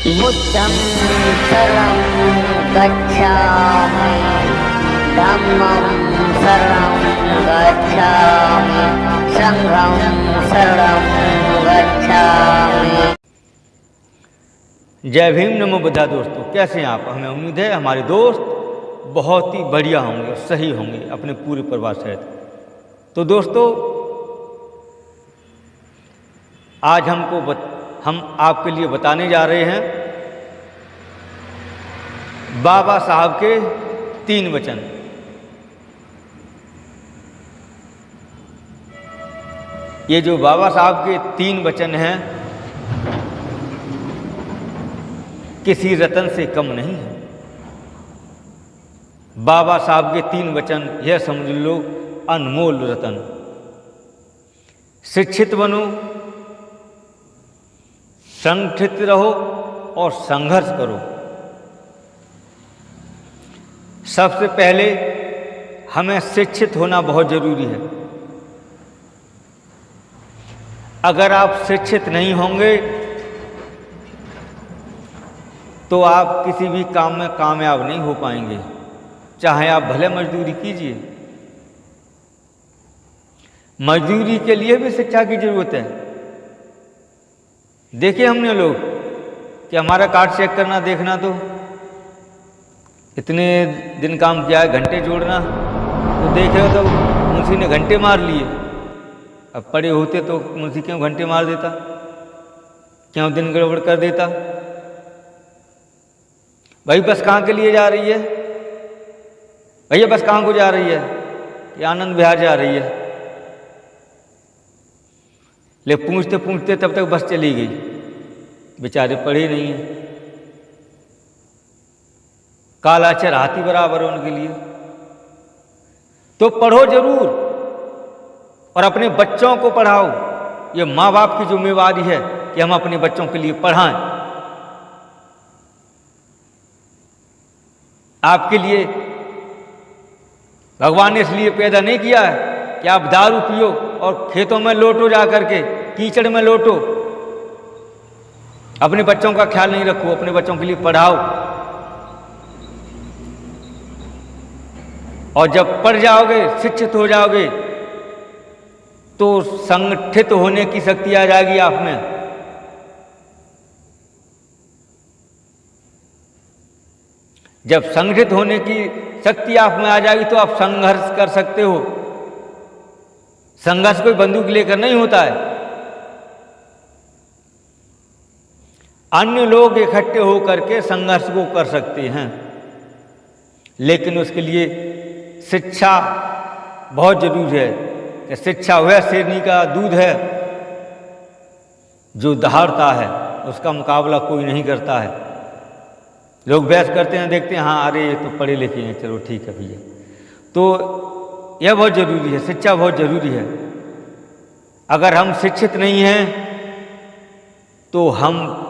बुद्धं शरणं गच्छामि, धम्मं शरणं गच्छामि, संघं शरणं गच्छामि। जय भीम, नमो बुद्धा। दोस्तों, कैसे हैं आप? हमें उम्मीद है हमारे दोस्त बहुत ही बढ़िया होंगे, सही होंगे अपने पूरे परिवार सहित। तो दोस्तों, आज हम आपके लिए बताने जा रहे हैं बाबा साहब के 3 वचन। ये जो बाबा साहब के 3 वचन हैं, किसी रतन से कम नहीं है। बाबा साहब के 3 वचन, यह समझ लो अनमोल रतन। शिक्षित बनो, संगठित रहो और संघर्ष करो। सबसे पहले हमें शिक्षित होना बहुत जरूरी है। अगर आप शिक्षित नहीं होंगे तो आप किसी भी काम में कामयाब नहीं हो पाएंगे, चाहे आप भले मजदूरी कीजिए। मजदूरी के लिए भी शिक्षा की जरूरत है। देखिए हमने लोग कि हमारा कार्ड चेक करना, देखना, तो इतने दिन काम किया है, घंटे जोड़ना, तो देखे तो मुंशी ने घंटे मार लिए। अब पड़े होते तो मुंशी क्यों घंटे मार देता, क्यों दिन गड़बड़ कर देता? भाई बस कहाँ के लिए जा रही है? भैया बस कहाँ को जा रही है? कि आनंद विहार जा रही है। ले पूछते पूछते तब तक बस चली गई। बेचारे पढ़े नहीं है। कालाक्षर हाथी बराबर है उनके लिए। तो पढ़ो जरूर और अपने बच्चों को पढ़ाओ। ये माँ बाप की जिम्मेवारी है कि हम अपने बच्चों के लिए पढ़ाएं। आपके लिए भगवान ने इसलिए पैदा नहीं किया है कि आप दारू पियो और खेतों में लोटो, जा करके कीचड़ में लोटो। अपने बच्चों का ख्याल नहीं रखो, अपने बच्चों के लिए पढ़ाओ। और जब पढ़ जाओगे, शिक्षित हो जाओगे, तो संगठित होने की शक्ति आ जाएगी आप में। जब संगठित होने की शक्ति आप में आ जाएगी तो आप संघर्ष कर सकते हो। संघर्ष कोई बंदूक लेकर नहीं होता है। अन्य लोग इकट्ठे होकर के संघर्ष को कर सकते हैं, लेकिन उसके लिए शिक्षा बहुत जरूरी है। कि शिक्षा वह शेरनी का दूध है जो दहाड़ता है, उसका मुकाबला कोई नहीं करता है। लोग बहस करते हैं, देखते हैं, हाँ अरे ये तो पढ़े लिखे हैं, चलो ठीक है भैया। तो यह बहुत जरूरी है, शिक्षा बहुत जरूरी है। अगर हम शिक्षित नहीं हैं तो हम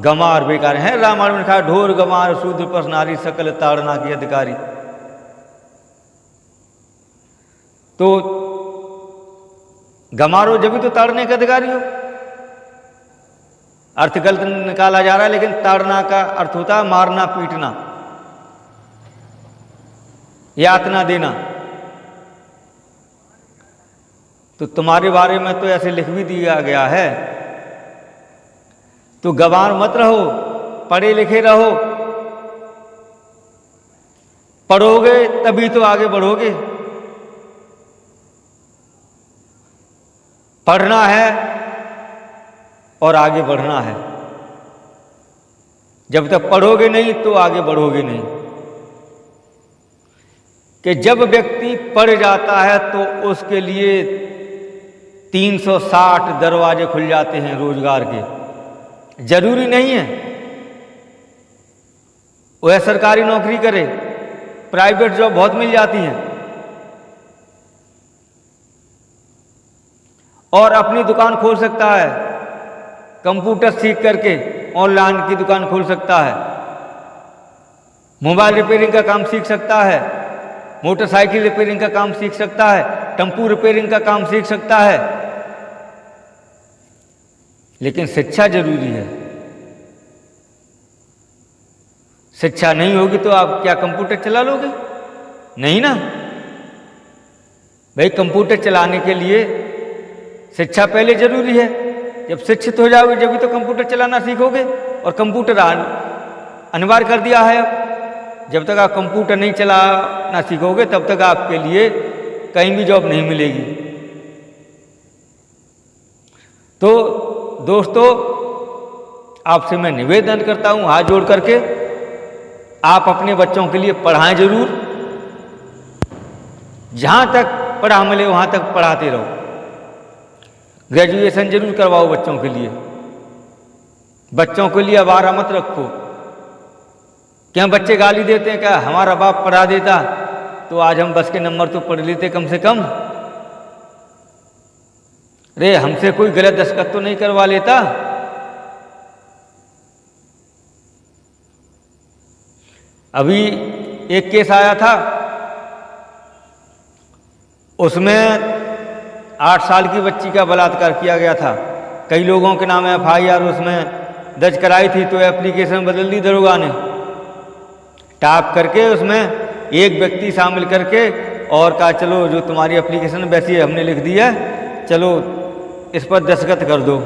गंवार बेकार हैं। रामायण में कहा, ढोर गंवार शूद्र पर नारी सकल ताड़ना की अधिकारी। तो गंवारो जब भी तो ताड़ने के अधिकारी हो। अर्थ गलत निकाला जा रहा है, लेकिन ताड़ना का अर्थ होता है मारना, पीटना, यातना देना। तो तुम्हारे बारे में तो ऐसे लिख भी दिया गया है। तो गंवार मत रहो, पढ़े लिखे रहो। पढ़ोगे तभी तो आगे बढ़ोगे। पढ़ना है और आगे बढ़ना है। जब तक पढ़ोगे नहीं तो आगे बढ़ोगे नहीं। कि जब व्यक्ति पढ़ जाता है तो उसके लिए 360 दरवाजे खुल जाते हैं रोजगार के। जरूरी नहीं है वह सरकारी नौकरी करे, प्राइवेट जॉब बहुत मिल जाती हैं। और अपनी दुकान खोल सकता है, कंप्यूटर सीख करके ऑनलाइन की दुकान खोल सकता है, मोबाइल रिपेयरिंग का काम सीख सकता है, मोटरसाइकिल रिपेयरिंग का काम सीख सकता है, टेम्पू रिपेयरिंग का काम सीख सकता है। लेकिन शिक्षा जरूरी है। शिक्षा नहीं होगी तो आप क्या कंप्यूटर चला लोगे? नहीं ना भाई, कंप्यूटर चलाने के लिए शिक्षा पहले जरूरी है। जब शिक्षित हो जाओगे जब भी तो कंप्यूटर चलाना सीखोगे, और कंप्यूटर अनिवार्य कर दिया है अब। जब तक आप कंप्यूटर नहीं चलाना सीखोगे तब तक आपके लिए कहीं भी जॉब नहीं मिलेगी। तो दोस्तों, आपसे मैं निवेदन करता हूं हाथ जोड़ करके, आप अपने बच्चों के लिए पढ़ाएं जरूर। जहां तक पढ़ा मिले वहां तक पढ़ाते रहो। ग्रेजुएशन जरूर करवाओ बच्चों के लिए। बच्चों के लिए आवारा मत रखो। क्या बच्चे गाली देते हैं, क्या हमारा बाप पढ़ा देता तो आज हम बस के नंबर तो पढ़ लेते कम से कम। रे हमसे कोई गलत दस्तखत तो नहीं करवा लेता। अभी एक केस आया था, उसमें 8 साल की बच्ची का बलात्कार किया गया था। कई लोगों के नाम FIR उसमें दर्ज कराई थी, तो एप्लीकेशन बदल दी दरोगा ने, टाप करके उसमें एक व्यक्ति शामिल करके और कहा चलो जो तुम्हारी एप्लीकेशन वैसी हमने लिख दी है, चलो इस पर दस्तखत कर दो।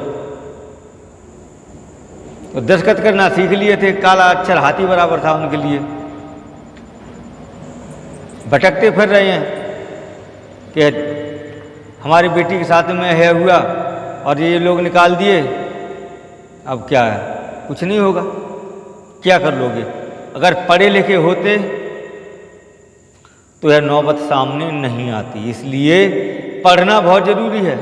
तो दस्तखत करना सीख लिए थे। काला अक्षर हाथी बराबर था उनके लिए। भटकते फिर रहे हैं कि हमारी बेटी के साथ में है हुआ और ये लोग निकाल दिए। अब क्या है, कुछ नहीं होगा। क्या कर लोगे? अगर पढ़े लिखे होते तो यह नौबत सामने नहीं आती। इसलिए पढ़ना बहुत जरूरी है,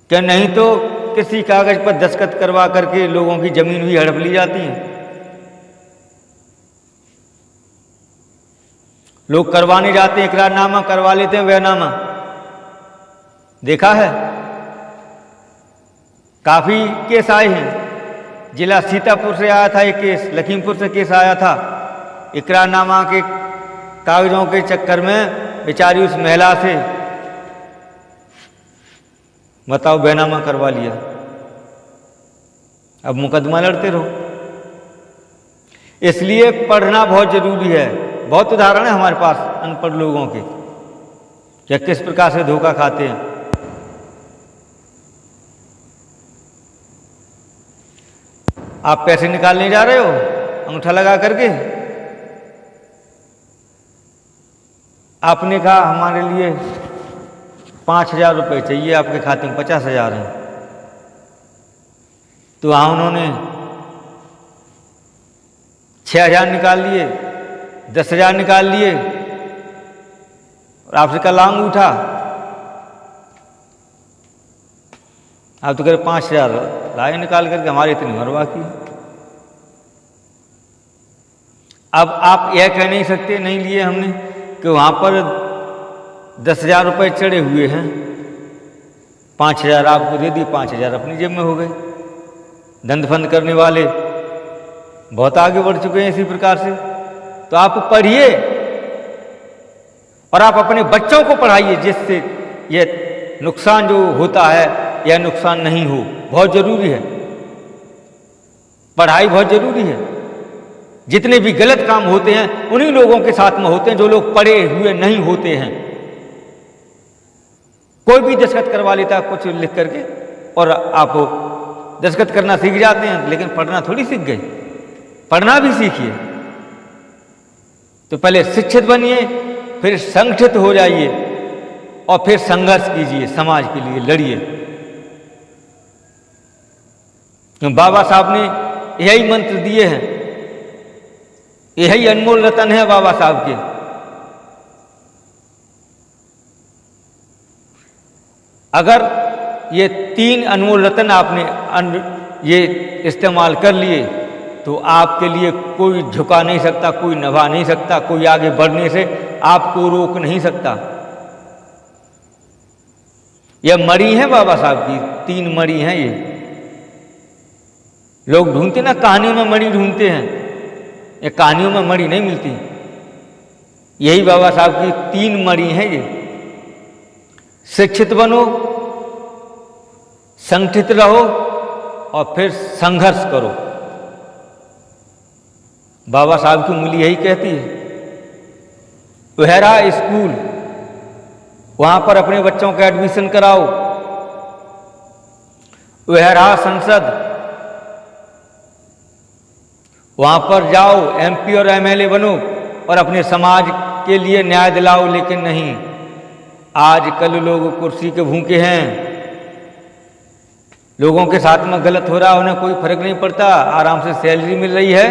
क्या नहीं तो किसी कागज पर दस्तखत करवा करके लोगों की जमीन भी हड़प ली जाती है। लोग करवाने जाते हैं, इकरारनामा करवा लेते हैं, वहनामा देखा है। काफी केस आए हैं। जिला सीतापुर से आया था एक केस, लखीमपुर से केस आया था। इकरारनामा के कागजों के चक्कर में बेचारी उस महिला से बताओ बैनामा करवा लिया। अब मुकदमा लड़ते रहो। इसलिए पढ़ना बहुत जरूरी है। बहुत उदाहरण है हमारे पास अनपढ़ लोगों के, या किस प्रकार से धोखा खाते हैं। आप पैसे निकालने जा रहे हो अंगूठा लगा करके, आपने कहा हमारे लिए 5,000 रुपये चाहिए, आपके खाते में 50,000 हैं। तो हाँ, उन्होंने 6,000 निकाल लिए, 10,000 निकाल लिए और आपसे कल अंगूठा। आप तो कह रहे 5,000 लाए निकाल करके, हमारे इतनी उम्र बाकी। अब आप यह कह नहीं सकते नहीं लिए हमने, कि वहां पर 10,000 रुपये चढ़े हुए हैं, 5,000 आपको दे दी, 5,000 अपनी जेब में हो गए। दंड-फंद करने वाले बहुत आगे बढ़ चुके हैं इसी प्रकार से। तो आप पढ़िए और आप अपने बच्चों को पढ़ाइए, जिससे यह नुकसान जो होता है यह नुकसान नहीं हो। बहुत जरूरी है, पढ़ाई बहुत जरूरी है। जितने भी गलत काम होते हैं उन्हीं लोगों के साथ में होते हैं जो लोग पढ़े हुए नहीं होते हैं। कोई भी दस्तखत करवा लेता कुछ लिख करके और आप दस्तखत करना सीख जाते हैं, लेकिन पढ़ना थोड़ी सीख गए। पढ़ना भी सीखिए। तो पहले शिक्षित बनिए, फिर संगठित हो जाइए और फिर संघर्ष कीजिए, समाज के लिए लड़िए। बाबा साहब ने यही मंत्र दिए हैं, यही अनमोल रतन है बाबा साहब के। अगर ये 3 अनमोल रतन आपने ये इस्तेमाल कर लिए तो आपके लिए कोई झुका नहीं सकता, कोई नभा नहीं सकता, कोई आगे बढ़ने से आपको रोक नहीं सकता। यह मणि है बाबा साहब की, 3 मणि हैं ये। लोग ढूंढते ना, कहानियों में मणि ढूंढते हैं, ये कहानियों में मणि नहीं मिलती। यही बाबा साहब की 3 मणि हैं ये। शिक्षित बनो, संगठित रहो और फिर संघर्ष करो। बाबा साहब की उंगली यही कहती है। वह रहा स्कूल, वहां पर अपने बच्चों का एडमिशन कराओ। वह रहा संसद, वहां पर जाओ, एमपी और एमएलए बनो और अपने समाज के लिए न्याय दिलाओ। लेकिन नहीं, आजकल लोग कुर्सी के भूखे हैं। लोगों के साथ में गलत हो रहा है, उन्हें कोई फर्क नहीं पड़ता। आराम से सैलरी मिल रही है,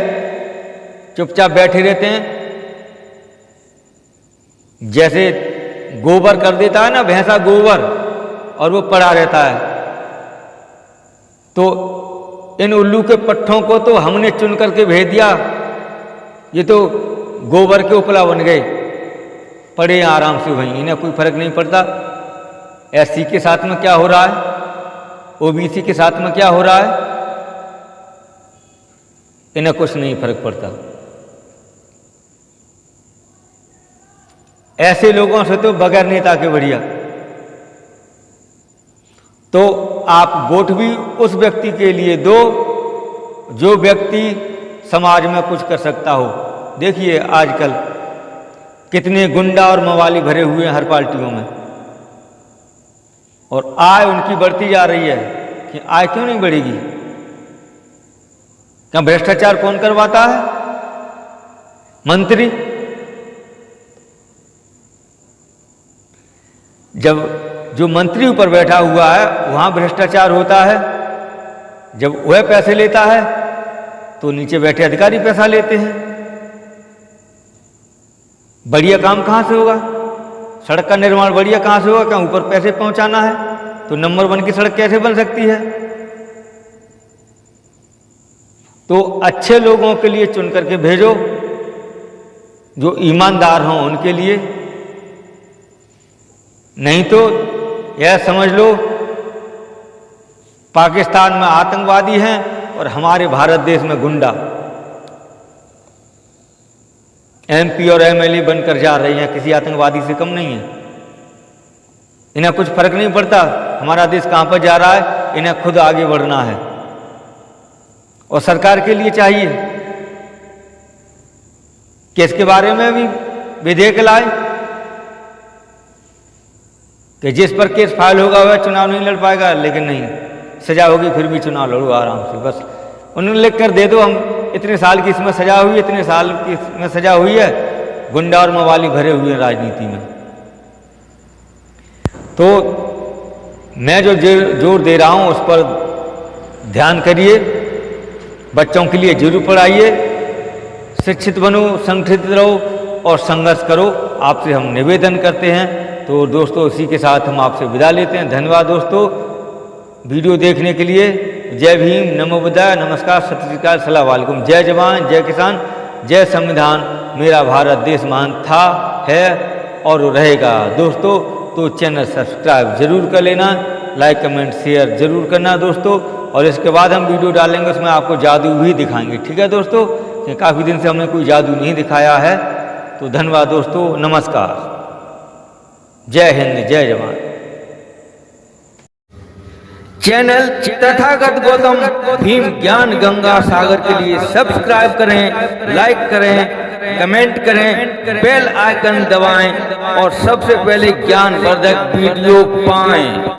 चुपचाप बैठे रहते हैं। जैसे गोबर कर देता है ना भैंसा गोबर, और वो पड़ा रहता है। तो इन उल्लू के पट्ठों को तो हमने चुन करके भेज दिया, ये तो गोबर के उपला बन गए, पड़े आराम से वहीं, इन्हें कोई फर्क नहीं पड़ता। एससी के साथ में क्या हो रहा है, ओबीसी के साथ में क्या हो रहा है, इन्हें कुछ नहीं फर्क पड़ता। ऐसे लोगों से तो बगैर नेता के बढ़िया। तो आप वोट भी उस व्यक्ति के लिए दो जो व्यक्ति समाज में कुछ कर सकता हो। देखिए आजकल कितने गुंडा और मवाली भरे हुए हैं हर पार्टियों में, और आय उनकी बढ़ती जा रही है। कि आय क्यों नहीं बढ़ेगी? क्या भ्रष्टाचार कौन करवाता है? मंत्री। जब जो मंत्री ऊपर बैठा हुआ है वहां भ्रष्टाचार होता है। जब वह पैसे लेता है तो नीचे बैठे अधिकारी पैसा लेते हैं। बढ़िया काम कहां से होगा? सड़क का निर्माण बढ़िया कहां से होगा? क्या ऊपर पैसे पहुंचाना है? तो नंबर 1 की सड़क कैसे बन सकती है? तो अच्छे लोगों के लिए चुन करके भेजो, जो ईमानदार हों उनके लिए। नहीं तो यह समझ लो पाकिस्तान में आतंकवादी हैं और हमारे भारत देश में गुंडा एमपी और एमएलए बनकर जा रहे हैं। किसी आतंकवादी से कम नहीं है। इन्हें कुछ फर्क नहीं पड़ता हमारा देश कहां पर जा रहा है, इन्हें खुद आगे बढ़ना है। और सरकार के लिए चाहिए कि इसके बारे में भी विधेयक लाए कि जिस पर केस फाइल होगा वह चुनाव नहीं लड़ पाएगा। लेकिन नहीं, सजा होगी फिर भी चुनाव लड़ो आराम से। बस उन्होंने लिख कर दे दो, हम इतने साल की इसमें सजा हुई है, इतने साल की इसमें सजा हुई है। गुंडा और मवाली भरे हुए हैं राजनीति में। तो मैं जो जोर दे रहा हूं उस पर ध्यान करिए। बच्चों के लिए जरूर पढ़ाइए, शिक्षित बनो, संगठित रहो और संघर्ष करो, आपसे हम निवेदन करते हैं। तो दोस्तों इसी के साथ हम आपसे विदा लेते हैं। धन्यवाद दोस्तों वीडियो देखने के लिए। जय भीम, नमो बुद्धाय, नमस्कार, सत श्री अकाल, अस्सलाम वालेकुम। जय जवान, जय किसान, जय संविधान। मेरा भारत देश महान था, है और रहेगा। दोस्तों तो चैनल सब्सक्राइब जरूर कर लेना, लाइक कमेंट शेयर जरूर करना दोस्तों। और इसके बाद हम वीडियो डालेंगे उसमें आपको जादू भी दिखाएंगे। ठीक है दोस्तों, काफ़ी दिन से हमने कोई जादू नहीं दिखाया है। तो धन्यवाद दोस्तों, नमस्कार, जय हिंद, जय जवान। चैनल तथागत गौतम भीम ज्ञान गंगा सागर के लिए सब्सक्राइब करें, लाइक करें, कमेंट करें, बेल आइकन दबाएं और सबसे पहले ज्ञानवर्धक वीडियो पाएं।